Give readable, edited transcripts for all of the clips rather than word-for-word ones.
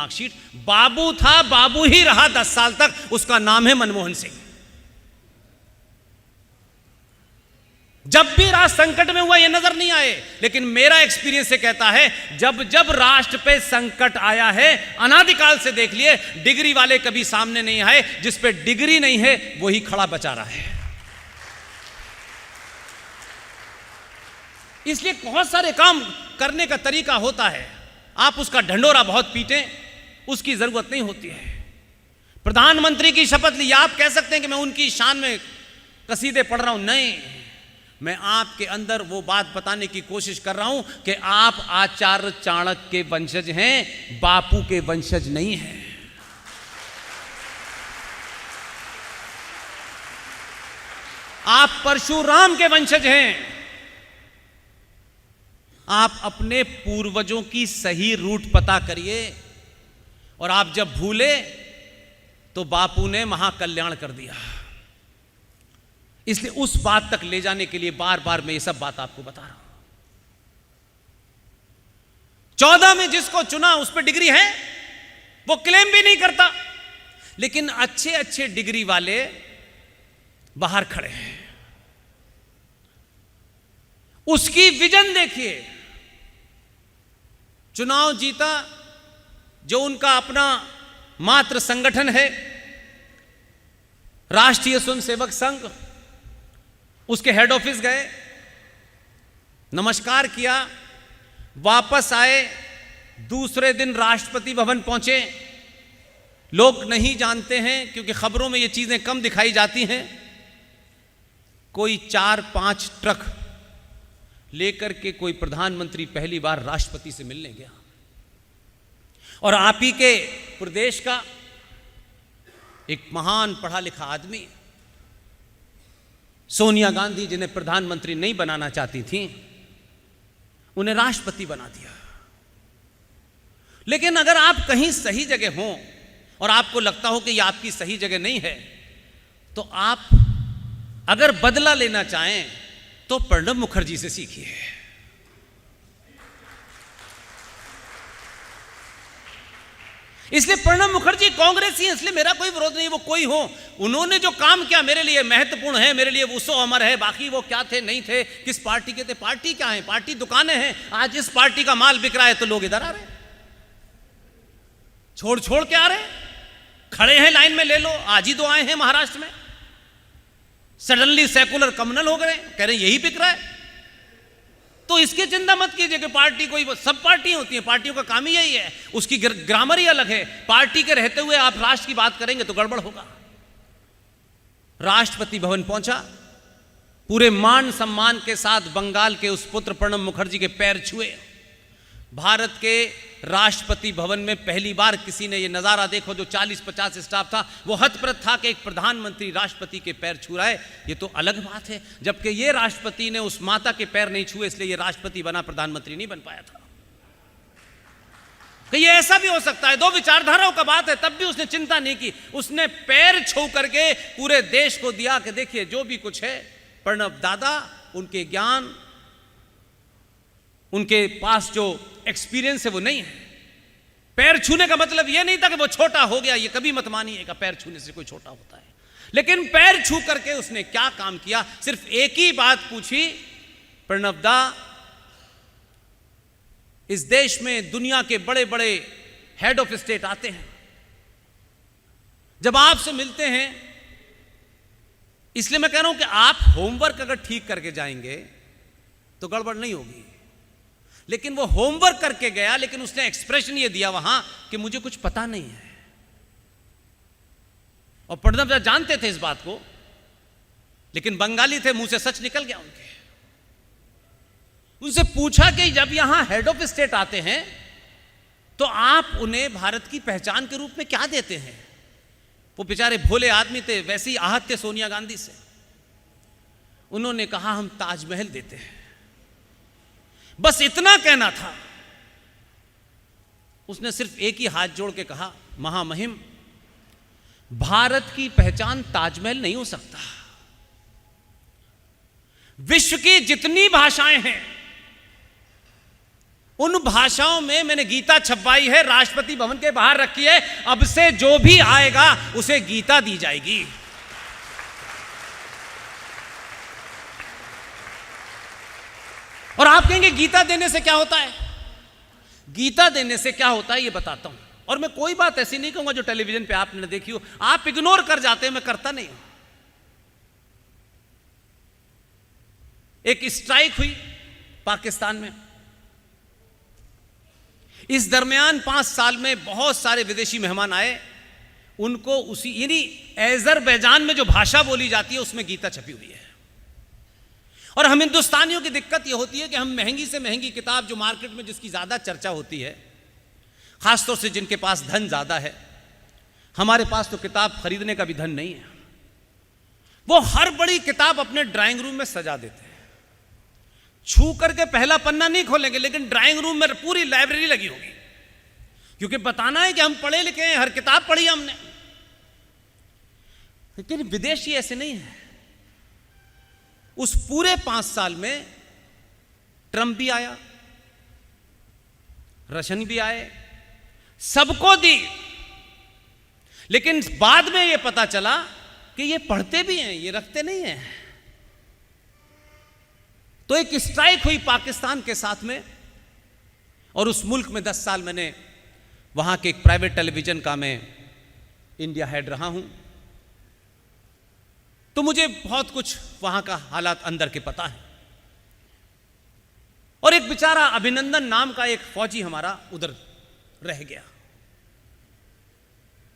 Marksheet. बाबू था, बाबू ही रहा 10 साल तक, उसका नाम है मनमोहन सिंह। जब भी राष्ट्र संकट में हुआ ये नजर नहीं आए, लेकिन मेरा एक्सपीरियंस से कहता है जब जब राष्ट्र पे संकट आया है, अनादिकाल से देख लिए, डिग्री वाले कभी सामने नहीं आए। जिस पे डिग्री नहीं है वही खड़ा बचा रहा है। इसलिए बहुत सारे काम करने का तरीका होता है, आप उसका ढंढोरा बहुत पीटें, उसकी जरूरत नहीं होती है। प्रधानमंत्री की शपथ ली, आप कह सकते हैं कि मैं उनकी शान में कसीदे पढ़ रहा हूं, नहीं, मैं आपके अंदर वो बात बताने की कोशिश कर रहा हूं कि आप आचार्य चाणक्य के वंशज हैं, बापू के वंशज नहीं हैं। आप परशुराम के वंशज हैं। आप अपने पूर्वजों की सही रूट पता करिए, और आप जब भूले तो बापू ने महाकल्याण कर दिया। इसलिए उस बात तक ले जाने के लिए बार बार मैं ये सब बात आपको बता रहा हूं। 14 में जिसको चुना उस पर डिग्री है, वो क्लेम भी नहीं करता, लेकिन अच्छे अच्छे डिग्री वाले बाहर खड़े हैं। उसकी विजन देखिए, चुनाव जीता, जो उनका अपना मात्र संगठन है राष्ट्रीय स्वयंसेवक संघ, उसके हेड ऑफिस गए, नमस्कार किया, वापस आए, दूसरे दिन राष्ट्रपति भवन पहुंचे। लोग नहीं जानते हैं क्योंकि खबरों में ये चीजें कम दिखाई जाती हैं। कोई 4-5 ट्रक लेकर के कोई प्रधानमंत्री पहली बार राष्ट्रपति से मिलने गया, और आप ही के प्रदेश का एक महान पढ़ा लिखा आदमी सोनिया गांधी, जिन्हें प्रधानमंत्री नहीं बनाना चाहती थी, उन्हें राष्ट्रपति बना दिया। लेकिन अगर आप कहीं सही जगह हों और आपको लगता हो कि यह आपकी सही जगह नहीं है, तो आप अगर बदला लेना चाहें तो प्रणब मुखर्जी से सीखिए। इसलिए प्रणब मुखर्जी कांग्रेसी है, इसलिए मेरा कोई विरोध नहीं, वो कोई हो, उन्होंने जो काम किया मेरे लिए महत्वपूर्ण है, मेरे लिए उसो अमर है। बाकी वो क्या थे नहीं थे, किस पार्टी के थे, पार्टी क्या है, पार्टी दुकानें हैं। आज इस पार्टी का माल बिक रहा है तो लोग इधर आ रहे हैं, छोड़ छोड़ के आ रहे हैं, खड़े हैं लाइन में, ले लो। आज ही 2 आए हैं महाराष्ट्र में, सडनली सेकुलर कम्युनल हो गए, कह रहे यही बिक रहा है। तो इसकी चिंता मत कीजिए कि पार्टी कोई, सब पार्टी होती है, पार्टियों का काम ही यही है, उसकी ग्रामर ही अलग है। पार्टी के रहते हुए आप राष्ट्र की बात करेंगे तो गड़बड़ होगा। राष्ट्रपति भवन पहुंचा, पूरे मान सम्मान के साथ बंगाल के उस पुत्र प्रणब मुखर्जी के पैर छुए। भारत के राष्ट्रपति भवन में पहली बार किसी ने, ये नजारा देखो, जो 40-50 स्टाफ था, वो हतप्रत था कि एक प्रधानमंत्री राष्ट्रपति के पैर छू रहा है। ये तो अलग बात है, जबकि ये राष्ट्रपति ने उस माता के पैर नहीं छुए, इसलिए ये राष्ट्रपति बना, प्रधानमंत्री नहीं बन पाया था। कि ये ऐसा भी हो सकता है, 2 विचारधाराओं का बात है, तब भी उसने चिंता नहीं की। उसने पैर छू करके पूरे देश को दिया कि देखिए जो भी कुछ है, प्रणब दादा, उनके ज्ञान, उनके पास जो एक्सपीरियंस है वो नहीं है। पैर छूने का मतलब यह नहीं था कि वो छोटा हो गया, ये कभी मत मानिएगा पैर छूने से कोई छोटा होता है। लेकिन पैर छू करके उसने क्या काम किया, सिर्फ एक ही बात पूछी, प्रणब दा, इस देश में दुनिया के बड़े बड़े हेड ऑफ स्टेट आते हैं, जब आपसे मिलते हैं, इसलिए मैं कह रहा हूं कि आप होमवर्क अगर ठीक करके जाएंगे तो गड़बड़ नहीं होगी। लेकिन वो होमवर्क करके गया, लेकिन उसने एक्सप्रेशन ये दिया वहां कि मुझे कुछ पता नहीं है। और प्रणब दा जानते थे इस बात को, लेकिन बंगाली थे, मुंह से सच निकल गया उनके। उनसे पूछा कि जब यहां हेड ऑफ स्टेट आते हैं तो आप उन्हें भारत की पहचान के रूप में क्या देते हैं। वो बेचारे भोले आदमी थे, वैसे ही आहत थे सोनिया गांधी से। उन्होंने कहा हम ताजमहल देते हैं, बस इतना कहना था। उसने सिर्फ एक ही हाथ जोड़ के कहा, महामहिम, भारत की पहचान ताजमहल नहीं हो सकता। विश्व की जितनी भाषाएं हैं उन भाषाओं में मैंने गीता छपवाई है, राष्ट्रपति भवन के बाहर रखी है। अब से जो भी आएगा उसे गीता दी जाएगी। और आप कहेंगे गीता देने से क्या होता है? गीता देने से क्या होता है ये बताता हूं। और मैं कोई बात ऐसी नहीं कहूंगा जो टेलीविजन पे आपने देखी हो, आप इग्नोर कर जाते हैं, मैं करता नहीं हूं। एक स्ट्राइक हुई पाकिस्तान में। इस दरमियान 5 साल में बहुत सारे विदेशी मेहमान आए, उनको उसी यानी अजरबैजान में जो भाषा बोली जाती है उसमें गीता छपी हुई है। और हम हिंदुस्तानियों की दिक्कत यह होती है कि हम महंगी से महंगी किताब जो मार्केट में जिसकी ज्यादा चर्चा होती है, खासतौर से जिनके पास धन ज्यादा है, हमारे पास तो किताब खरीदने का भी धन नहीं है, वो हर बड़ी किताब अपने ड्राइंग रूम में सजा देते हैं। छू करके पहला पन्ना नहीं खोलेंगे, लेकिन ड्राइंग रूम में पूरी लाइब्रेरी लगी होगी, क्योंकि बताना है कि हम पढ़े लिखे हैं, हर किताब पढ़ी हमने। लेकिन विदेशी ऐसे नहीं है। उस पूरे 5 साल में ट्रंप भी आया, रशियन भी आए, सबको दी, लेकिन बाद में यह पता चला कि ये पढ़ते भी हैं, ये रखते नहीं हैं। तो एक स्ट्राइक हुई पाकिस्तान के साथ में, और उस मुल्क में 10 साल मैंने वहां के एक प्राइवेट टेलीविजन का मैं इंडिया हेड रहा हूं, तो मुझे बहुत कुछ वहां का हालात अंदर के पता है। और एक बेचारा अभिनंदन नाम का एक फौजी हमारा उधर रह गया।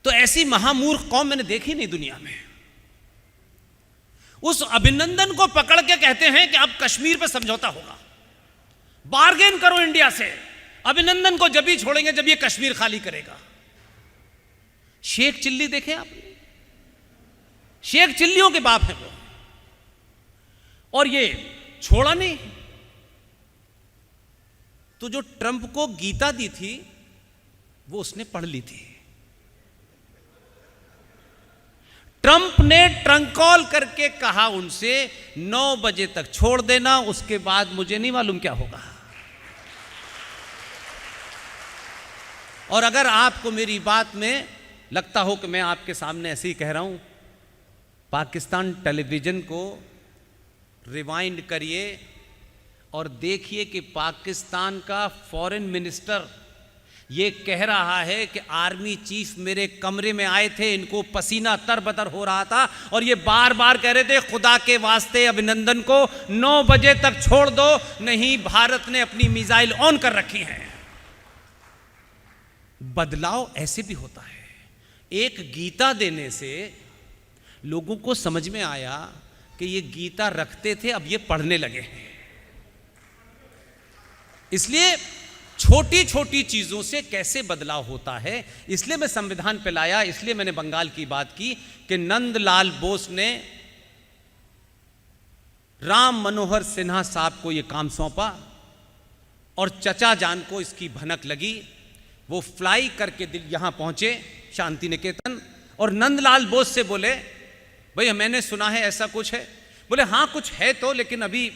तो ऐसी महामूर्ख कौम मैंने देखी नहीं दुनिया में। उस अभिनंदन को पकड़ के कहते हैं कि अब कश्मीर पे समझौता होगा, बार्गेन करो इंडिया से, अभिनंदन को जब ही छोड़ेंगे जब ये कश्मीर खाली करेगा। शेख चिल्ली देखे आपने? शेख चिल्लियों के बाप हैं वो, और ये छोड़ा नहीं। तो जो ट्रंप को गीता दी थी वो उसने पढ़ ली थी। ट्रंप ने ट्रंक कॉल करके कहा उनसे 9 बजे तक छोड़ देना, उसके बाद मुझे नहीं मालूम क्या होगा। और अगर आपको मेरी बात में लगता हो कि मैं आपके सामने ऐसे ही कह रहा हूं, पाकिस्तान टेलीविजन को रिवाइंड करिए और देखिए कि पाकिस्तान का फॉरेन मिनिस्टर ये कह रहा है कि आर्मी चीफ मेरे कमरे में आए थे, इनको पसीना तरबतर हो रहा था, और ये बार बार कह रहे थे खुदा के वास्ते अभिनंदन को 9 बजे तक छोड़ दो, नहीं भारत ने अपनी मिसाइल ऑन कर रखी है। बदलाव ऐसे भी होता है। एक गीता देने से लोगों को समझ में आया कि ये गीता रखते थे, अब ये पढ़ने लगे हैं। इसलिए छोटी छोटी चीजों से कैसे बदलाव होता है, इसलिए मैं संविधान पे लाया। इसलिए मैंने बंगाल की बात की कि नंदलाल बोस ने राम मनोहर सिन्हा साहब को यह काम सौंपा, और चचा जान को इसकी भनक लगी। वो फ्लाई करके यहां पहुंचे शांति निकेतन, और नंदलाल बोस से बोले भाई मैंने सुना है ऐसा कुछ है। बोले हाँ कुछ है तो, लेकिन अभी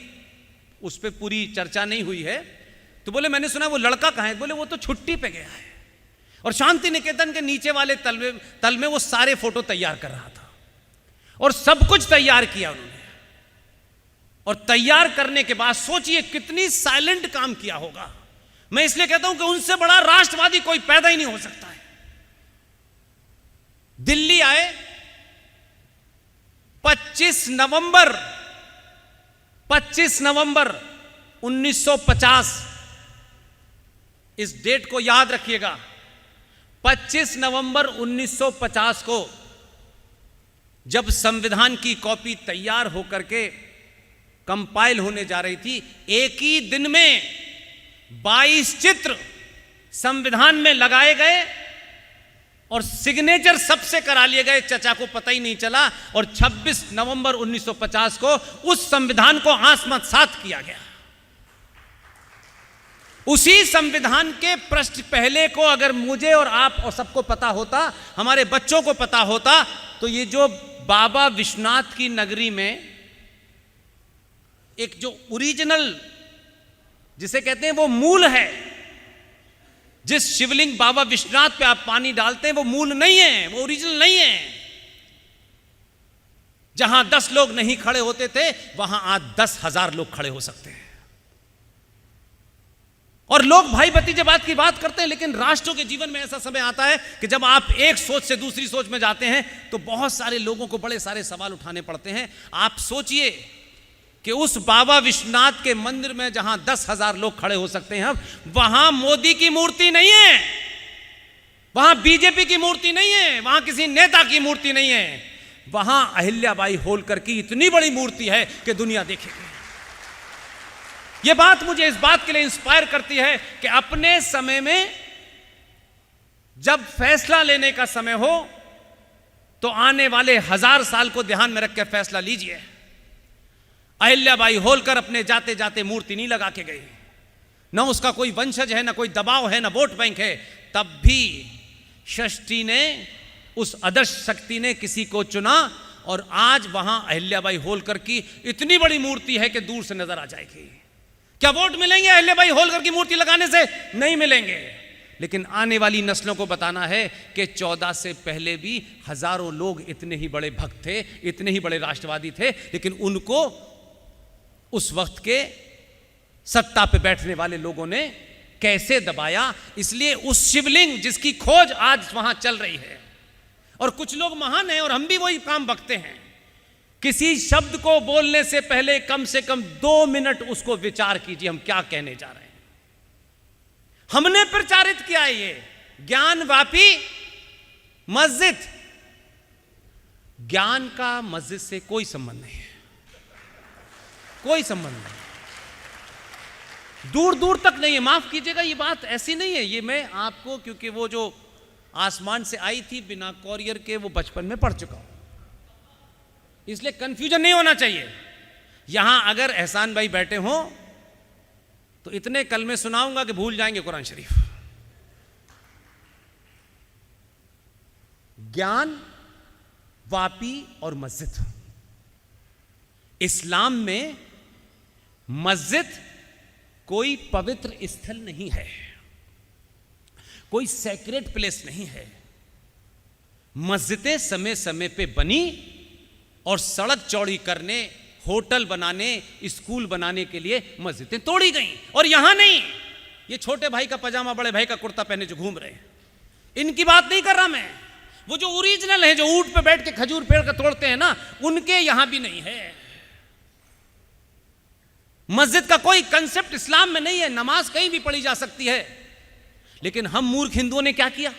उस पर पूरी चर्चा नहीं हुई है। तो बोले मैंने सुना वो लड़का कहाँ है? बोले वो तो छुट्टी पे गया है। और शांति निकेतन के नीचे वाले तल में वो सारे फोटो तैयार कर रहा था, और सब कुछ तैयार किया उन्होंने। और तैयार करने के बाद सोचिए कितनी साइलेंट काम किया होगा। मैं इसलिए कहता हूं कि उनसे बड़ा राष्ट्रवादी कोई पैदा ही नहीं हो सकता है। दिल्ली आए 25 नवंबर 1950, इस डेट को याद रखिएगा। 25 नवंबर 1950 को जब संविधान की कॉपी तैयार होकर के कंपाइल होने जा रही थी, एक ही दिन में 22 चित्र संविधान में लगाए गए और सिग्नेचर सबसे करा लिए गए, चचा को पता ही नहीं चला। और 26 नवंबर 1950 को उस संविधान को आसमत साथ किया गया। उसी संविधान के पृष्ठ पहले को अगर मुझे और आप और सबको पता होता, हमारे बच्चों को पता होता, तो ये जो बाबा विश्वनाथ की नगरी में एक जो ओरिजिनल जिसे कहते हैं वो मूल है, जिस शिवलिंग बाबा विश्वनाथ पे आप पानी डालते हैं वो मूल नहीं है, वो ओरिजिनल नहीं है। जहां 10 लोग नहीं खड़े होते थे वहां आज 10,000 लोग खड़े हो सकते हैं। और लोग भाई भतीजेवाद की बात करते हैं, लेकिन राष्ट्रों के जीवन में ऐसा समय आता है कि जब आप एक सोच से दूसरी सोच में जाते हैं तो बहुत सारे लोगों को बड़े सारे सवाल उठाने पड़ते हैं। आप सोचिए कि उस बाबा विश्वनाथ के मंदिर में जहां 10,000 लोग खड़े हो सकते हैं, वहां मोदी की मूर्ति नहीं है, वहां बीजेपी की मूर्ति नहीं है, वहां किसी नेता की मूर्ति नहीं है, वहां अहिल्याबाई होलकर की इतनी बड़ी मूर्ति है कि दुनिया देखेगी। यह बात मुझे इस बात के लिए इंस्पायर करती है कि अपने समय में जब फैसला लेने का समय हो तो आने वाले 1000 साल को ध्यान में रखकर फैसला लीजिए। अहिल्याबाई होलकर अपने जाते जाते मूर्ति नहीं लगा के गई, न उसका कोई वंशज है, न कोई दबाव है, न वोट बैंक है। तब भी षष्ठी ने, उस आदर्श शक्ति ने किसी को चुना और आज वहां अहिल्याबाई होलकर की इतनी बड़ी मूर्ति है कि दूर से नजर आ जाएगी। क्या वोट मिलेंगे अहिल्याबाई होलकर की मूर्ति लगाने से? नहीं मिलेंगे। लेकिन आने वाली नस्लों को बताना है कि 14 से पहले भी हजारों लोग इतने ही बड़े भक्त थे, इतने ही बड़े राष्ट्रवादी थे, लेकिन उनको उस वक्त के सत्ता पे बैठने वाले लोगों ने कैसे दबाया। इसलिए उस शिवलिंग जिसकी खोज आज वहां चल रही है, और कुछ लोग महान हैं और हम भी वही काम बकते हैं, किसी शब्द को बोलने से पहले कम से कम 2 मिनट उसको विचार कीजिए हम क्या कहने जा रहे हैं। हमने प्रचारित किया है ये ज्ञानवापी मस्जिद। ज्ञान का मस्जिद से कोई संबंध नहीं है, कोई संबंध नहीं, दूर दूर तक नहीं है। माफ कीजिएगा, ये बात ऐसी नहीं है। ये मैं आपको, क्योंकि वो जो आसमान से आई थी बिना कॉरियर के, वो बचपन में पढ़ चुका हूं, इसलिए कंफ्यूजन नहीं होना चाहिए। यहां अगर एहसान भाई बैठे हो तो इतने कलमे सुनाऊंगा कि भूल जाएंगे कुरान शरीफ। ज्ञान, वापी और मस्जिद। इस्लाम में मस्जिद कोई पवित्र स्थल नहीं है, कोई सेक्रेट प्लेस नहीं है। मस्जिदें समय समय पे बनी और सड़क चौड़ी करने, होटल बनाने, स्कूल बनाने के लिए मस्जिदें तोड़ी गईं। और यहां नहीं, ये छोटे भाई का पजामा बड़े भाई का कुर्ता पहने जो घूम रहे हैं, इनकी बात नहीं कर रहा मैं। वो जो ओरिजिनल है, जो ऊंट पे बैठ के खजूर पेड़ का तोड़ते हैं ना, उनके यहां भी नहीं है। मस्जिद का कोई कंसेप्ट इस्लाम में नहीं है। नमाज कहीं भी पढ़ी जा सकती है, लेकिन हम मूर्ख हिंदुओं ने क्या किया?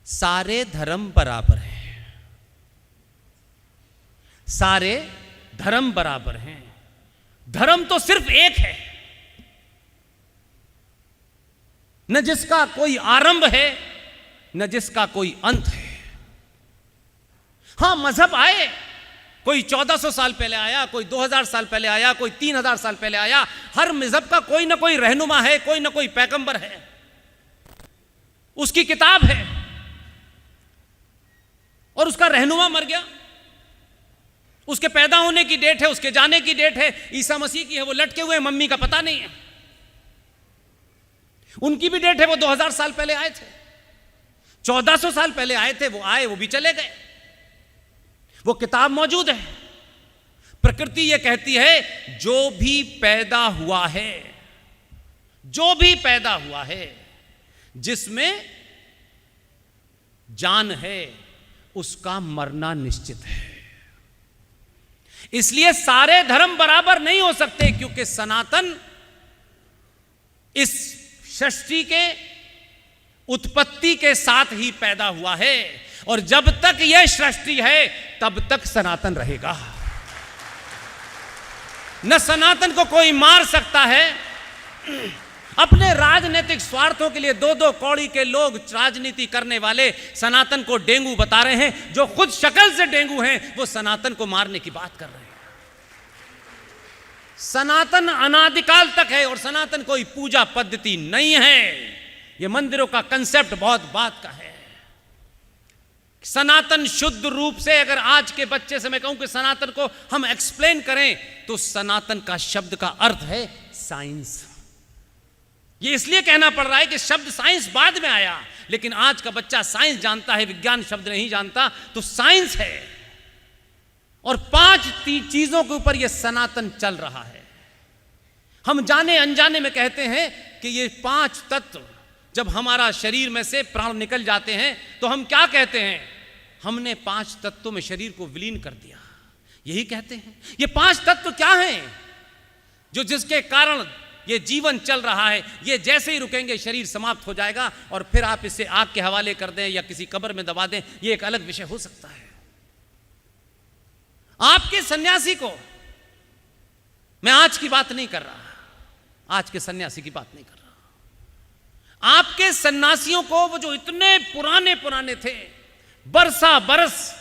सारे धर्म बराबर हैं, सारे धर्म बराबर हैं। धर्म तो सिर्फ एक है, न जिसका कोई आरंभ है न जिसका कोई अंत है। हां, मजहब आए, कोई 1400 साल पहले आया, कोई 2000 साल पहले आया, कोई 3000 साल पहले आया। हर मजहब का कोई ना कोई रहनुमा है, कोई ना कोई पैगंबर है, उसकी किताब है, और उसका रहनुमा मर गया। उसके पैदा होने की डेट है, उसके जाने की डेट है। ईसा मसीह की है, वो लटके हुए, मम्मी का पता नहीं है। उनकी भी डेट है, वो 2000 साल पहले आए थे, 1400 साल पहले आए थे, वो आए, वो भी चले गए। वो किताब मौजूद है। प्रकृति ये कहती है, जो भी पैदा हुआ है, जो भी पैदा हुआ है, जिसमें जान है, उसका मरना निश्चित है। इसलिए सारे धर्म बराबर नहीं हो सकते, क्योंकि सनातन इस सृष्टि के उत्पत्ति के साथ ही पैदा हुआ है, और जब तक यह सृष्टि है तब तक सनातन रहेगा। न सनातन को कोई मार सकता है। अपने राजनीतिक स्वार्थों के लिए 2-2 कौड़ी के लोग राजनीति करने वाले सनातन को डेंगू बता रहे हैं। जो खुद शक्ल से डेंगू हैं, वो सनातन को मारने की बात कर रहे हैं। सनातन अनादिकाल तक है, और सनातन कोई पूजा पद्धति नहीं है। यह मंदिरों का कंसेप्ट बहुत बात का है। सनातन शुद्ध रूप से, अगर आज के बच्चे से मैं कहूं कि सनातन को हम एक्सप्लेन करें, तो सनातन का शब्द का अर्थ है साइंस। ये इसलिए कहना पड़ रहा है कि शब्द साइंस बाद में आया, लेकिन आज का बच्चा साइंस जानता है, विज्ञान शब्द नहीं जानता। तो साइंस है और 5 चीजों के ऊपर यह सनातन चल रहा है। हम जाने अनजाने में कहते हैं कि ये 5 तत्व, जब हमारा शरीर में से प्राण निकल जाते हैं तो हम क्या कहते हैं? हमने 5 तत्वों में शरीर को विलीन कर दिया, यही कहते हैं। ये 5 तत्व क्या हैं जो जिसके कारण ये जीवन चल रहा है? ये जैसे ही रुकेंगे शरीर समाप्त हो जाएगा और फिर आप इसे आग के हवाले कर दें या किसी कब्र में दबा दें, ये एक अलग विषय हो सकता है। आपके सन्यासी को मैं आज की बात नहीं कर रहा, आज के सन्यासी की बात नहीं कर रहा। आपके सन्यासियों को, वो जो इतने पुराने पुराने थे, बरसा बरस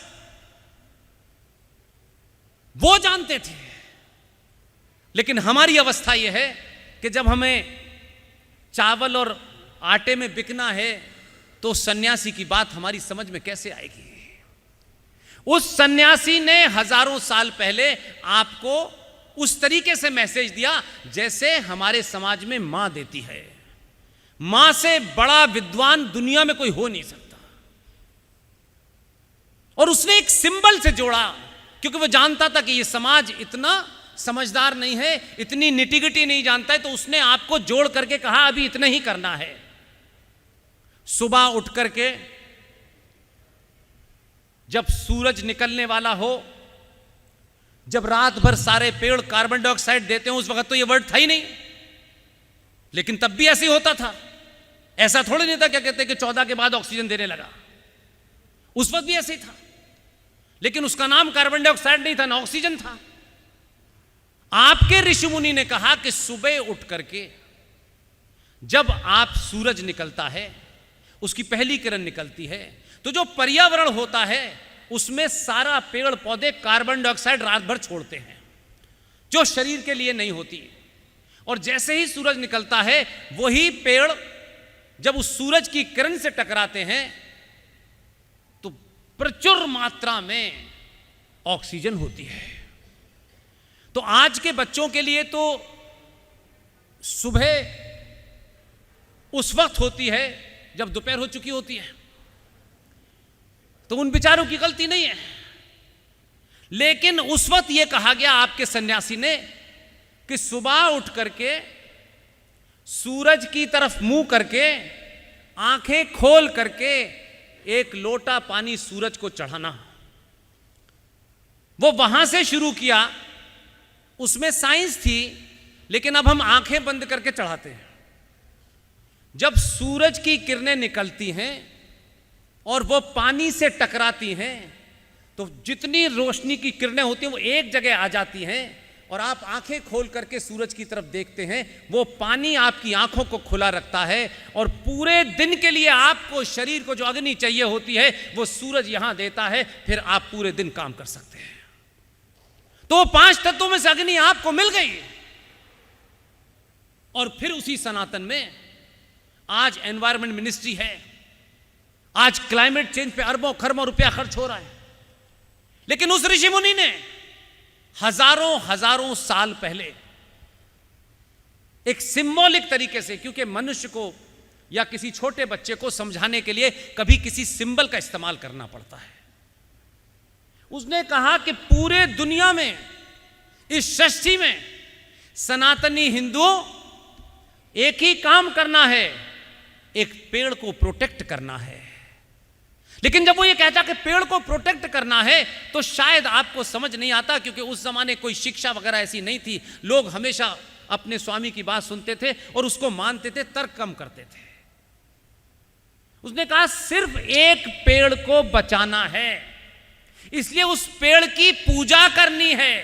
वो जानते थे। लेकिन हमारी अवस्था यह है कि जब हमें चावल और आटे में बिकना है तो सन्यासी की बात हमारी समझ में कैसे आएगी? उस सन्यासी ने हजारों साल पहले आपको उस तरीके से मैसेज दिया जैसे हमारे समाज में मां देती है। मां से बड़ा विद्वान दुनिया में कोई हो नहीं सकता। और उसने एक सिंबल से जोड़ा, क्योंकि वो जानता था कि ये समाज इतना समझदार नहीं है, इतनी निटिगिटी नहीं जानता है, तो उसने आपको जोड़ करके कहा अभी इतना ही करना है। सुबह उठ करके जब सूरज निकलने वाला हो, जब रात भर सारे पेड़ कार्बन डाइऑक्साइड देते हो, उस वक्त तो ये वर्ड था ही नहीं, लेकिन तब भी ऐसे ही होता था। ऐसा थोड़ी नहीं था क्या कहते कि 14 के बाद ऑक्सीजन देने लगा, उस वक्त भी ऐसे ही था, लेकिन उसका नाम कार्बन डाइऑक्साइड नहीं था, ना ऑक्सीजन था। आपके ऋषि मुनि ने कहा कि सुबह उठ करके जब आप सूरज निकलता है, उसकी पहली किरण निकलती है, तो जो पर्यावरण होता है उसमें सारा पेड़ पौधे कार्बन डाइऑक्साइड रात भर छोड़ते हैं, जो शरीर के लिए नहीं होती। और जैसे ही सूरज निकलता है, वही पेड़ जब उस सूरज की किरण से टकराते हैं तो प्रचुर मात्रा में ऑक्सीजन होती है। तो आज के बच्चों के लिए तो सुबह उस वक्त होती है जब दोपहर हो चुकी होती है, तो उन बेचारों की गलती नहीं है। लेकिन उस वक्त यह कहा गया आपके सन्यासी ने कि सुबह उठ करके सूरज की तरफ मुंह करके आंखें खोल करके एक लोटा पानी सूरज को चढ़ाना। वो वहां से शुरू किया, उसमें साइंस थी, लेकिन अब हम आंखें बंद करके चढ़ाते हैं। जब सूरज की किरणें निकलती हैं और वो पानी से टकराती हैं, तो जितनी रोशनी की किरणें होती हैं वो एक जगह आ जाती हैं, और आप आंखें खोल करके सूरज की तरफ देखते हैं। वो पानी आपकी आंखों को खुला रखता है, और पूरे दिन के लिए आपको शरीर को जो अग्नि चाहिए होती है वो सूरज यहां देता है, फिर आप पूरे दिन काम कर सकते हैं। तो 5 तत्वों में से अग्नि आपको मिल गई। और फिर उसी सनातन में आज एनवायरमेंट मिनिस्ट्री है, आज क्लाइमेट चेंज पे अरबों खरबों रुपया खर्च हो रहा है। लेकिन उस ऋषि मुनि ने हजारों हजारों साल पहले एक सिंबॉलिक तरीके से, क्योंकि मनुष्य को या किसी छोटे बच्चे को समझाने के लिए कभी किसी सिंबल का इस्तेमाल करना पड़ता है, उसने कहा कि पूरे दुनिया में इस सृष्टि में सनातनी हिंदुओं एक ही काम करना है, एक पेड़ को प्रोटेक्ट करना है। लेकिन जब वो ये कहता कि पेड़ को प्रोटेक्ट करना है, तो शायद आपको समझ नहीं आता, क्योंकि उस जमाने कोई शिक्षा वगैरह ऐसी नहीं थी। लोग हमेशा अपने स्वामी की बात सुनते थे और उसको मानते थे, तर्क कम करते थे। उसने कहा सिर्फ एक पेड़ को बचाना है, इसलिए उस पेड़ की पूजा करनी है।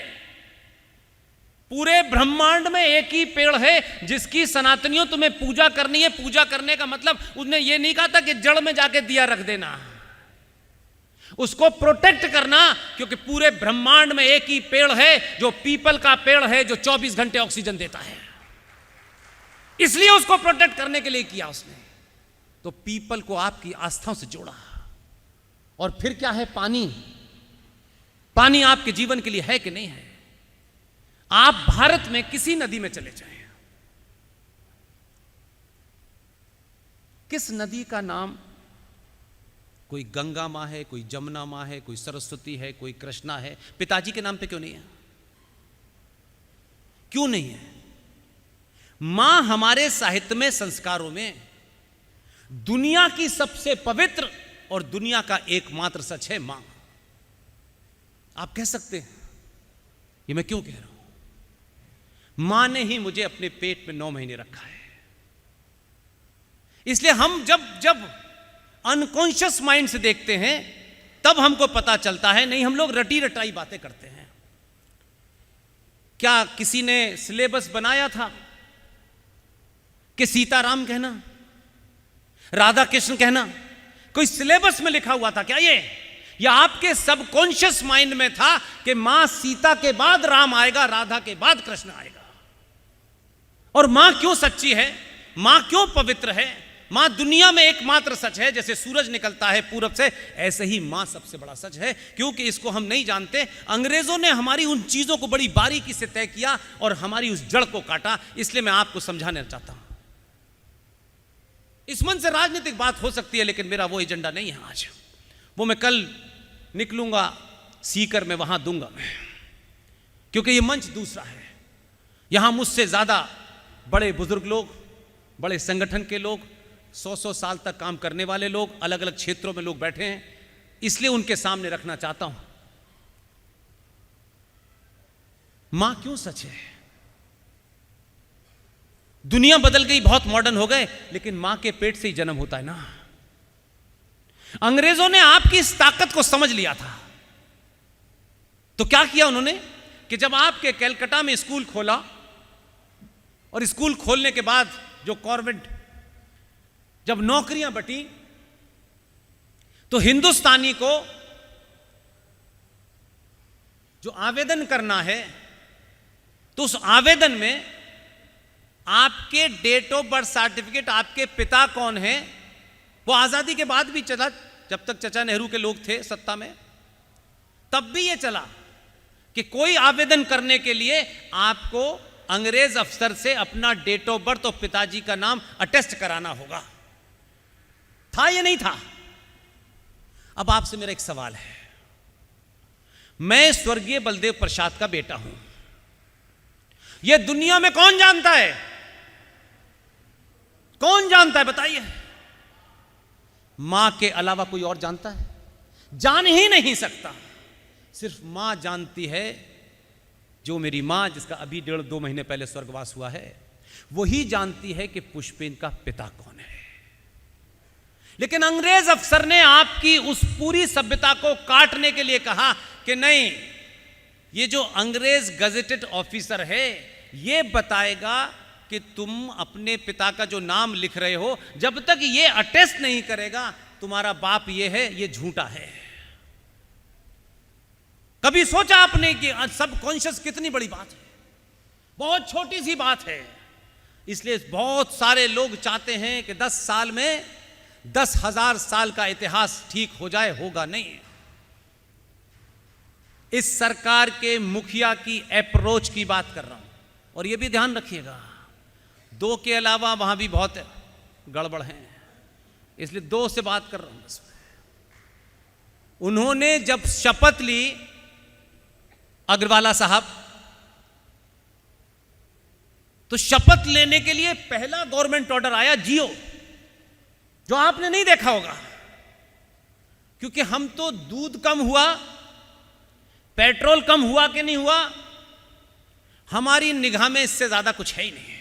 पूरे ब्रह्मांड में एक ही पेड़ है जिसकी सनातनियों तुम्हें पूजा करनी है। पूजा करने का मतलब उसने ये नहीं कहा था कि जड़ में जाके दिया रख देना, उसको प्रोटेक्ट करना, क्योंकि पूरे ब्रह्मांड में एक ही पेड़ है जो पीपल का पेड़ है, जो 24 घंटे ऑक्सीजन देता है, इसलिए उसको प्रोटेक्ट करने के लिए किया उसने। तो पीपल को आपकी आस्थाओं से जोड़ा। और फिर क्या है? पानी। पानी आपके जीवन के लिए है कि नहीं है? आप भारत में किसी नदी में चले जाएं, किस नदी का नाम, कोई गंगा माँ है, कोई जमुना माँ है, कोई सरस्वती है, कोई कृष्णा है, पिताजी के नाम पे क्यों नहीं है? क्यों नहीं है? मां हमारे साहित्य में, संस्कारों में दुनिया की सबसे पवित्र और दुनिया का एकमात्र सच है मां। आप कह सकते हैं ये मैं क्यों कह रहा हूं? मां ने ही मुझे अपने पेट में 9 महीने रखा है। इसलिए हम जब अनकॉन्शियस माइंड से देखते हैं तब हमको पता चलता है, नहीं हम लोग रटी रटाई बातें करते हैं। क्या किसी ने सिलेबस बनाया था कि सीताराम कहना, राधा कृष्ण कहना? कोई सिलेबस में लिखा हुआ था क्या ये? या आपके सबकॉन्शियस माइंड में था कि मां सीता के बाद राम आएगा, राधा के बाद कृष्ण आएगा? और मां क्यों सच्ची है, मां क्यों पवित्र है? मां दुनिया में एकमात्र सच है। जैसे सूरज निकलता है पूरब से, ऐसे ही मां सबसे बड़ा सच है। क्योंकि इसको हम नहीं जानते, अंग्रेजों ने हमारी उन चीजों को बड़ी बारीकी से तय किया और हमारी उस जड़ को काटा। इसलिए मैं आपको समझाना चाहता हूं। इस मन से राजनीतिक बात हो सकती है, लेकिन मेरा वो एजेंडा नहीं है आज। वो मैं कल निकलूंगा सीकर में, वहां दूंगा मैं, क्योंकि ये मंच दूसरा है। यहां मुझसे ज्यादा बड़े बुजुर्ग लोग, बड़े संगठन के लोग, 100 साल तक काम करने वाले लोग, अलग अलग क्षेत्रों में लोग बैठे हैं, इसलिए उनके सामने रखना चाहता हूं। मां क्यों सच है? दुनिया बदल गई, बहुत मॉडर्न हो गए, लेकिन मां के पेट से ही जन्म होता है ना। अंग्रेजों ने आपकी इस ताकत को समझ लिया था, तो क्या किया उन्होंने कि जब आपके कलकत्ता में स्कूल खोला, और स्कूल खोलने के बाद जो गवर्नमेंट, जब नौकरियां बटी, तो हिंदुस्तानी को जो आवेदन करना है, तो उस आवेदन में आपके डेट ऑफ बर्थ सर्टिफिकेट, आपके पिता कौन है, वो आजादी के बाद भी चला। जब तक चाचा नेहरू के लोग थे सत्ता में, तब भी ये चला कि कोई आवेदन करने के लिए आपको अंग्रेज अफसर से अपना डेट ऑफ बर्थ और पिताजी का नाम अटेस्ट कराना होगा। था या नहीं था? अब आपसे मेरा एक सवाल है। मैं स्वर्गीय बलदेव प्रसाद का बेटा हूं। यह दुनिया में कौन जानता है? कौन जानता है बताइए? मां के अलावा कोई और जानता है? जान ही नहीं सकता। सिर्फ मां जानती है, जो मेरी मां, जिसका अभी 1.5-2 महीने पहले स्वर्गवास हुआ है, वही जानती है कि पुष्पेन का पिता कौन है। लेकिन अंग्रेज अफसर ने आपकी उस पूरी सभ्यता को काटने के लिए कहा कि नहीं, ये जो अंग्रेज गजेटेड ऑफिसर है, ये बताएगा कि तुम अपने पिता का जो नाम लिख रहे हो, जब तक ये अटेस्ट नहीं करेगा तुम्हारा बाप ये है, ये झूठा है। कभी सोचा आपने कि सबकॉन्शियस कितनी बड़ी बात है? बहुत छोटी सी बात है। इसलिए बहुत सारे लोग चाहते हैं कि 10 साल में 10,000 साल का इतिहास ठीक हो जाए। होगा नहीं। इस सरकार के मुखिया की अप्रोच की बात कर रहा हूं, और यह भी ध्यान रखिएगा, 2 के अलावा वहां भी बहुत गड़बड़ है, इसलिए 2 से बात कर रहा हूं बस। उन्होंने जब शपथ ली, अग्रवाला साहब, तो शपथ लेने के लिए पहला गवर्नमेंट ऑर्डर आया जियो, जो आपने नहीं देखा होगा, क्योंकि हम तो दूध कम हुआ, पेट्रोल कम हुआ कि नहीं हुआ, हमारी निगाह में इससे ज्यादा कुछ है ही नहीं।